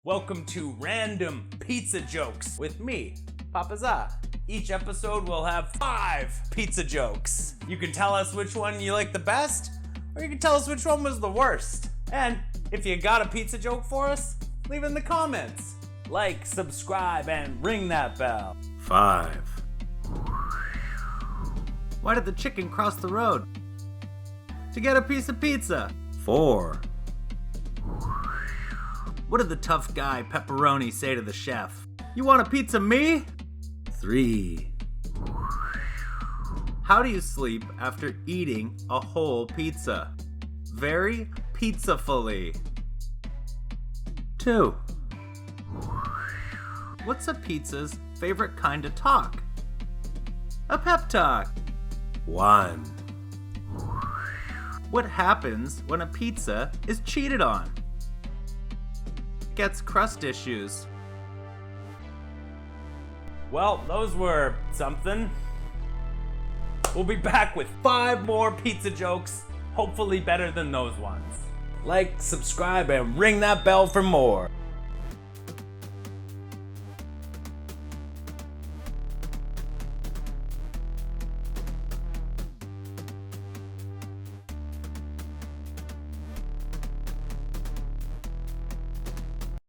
Welcome to Random Pizza Jokes with me, Papa Za. Each episode will have 5 pizza jokes. You can tell us which one you like the best, or you can tell us which one was the worst. And if you got a pizza joke for us, leave it in the comments. Like, subscribe, and ring that bell. 5. Why did the chicken cross the road? To get a piece of pizza. 4. What did the tough guy Pepperoni say to the chef? You want a pizza, me? 3. How do you sleep after eating a whole pizza? Very pizzafully. 2. What's a pizza's favorite kind of talk? A pep talk. 1. What happens when a pizza is cheated on? Gets crust issues. Well, those were something. We'll be back with 5 more pizza jokes, hopefully better than those ones. Like, subscribe, and ring that bell for more.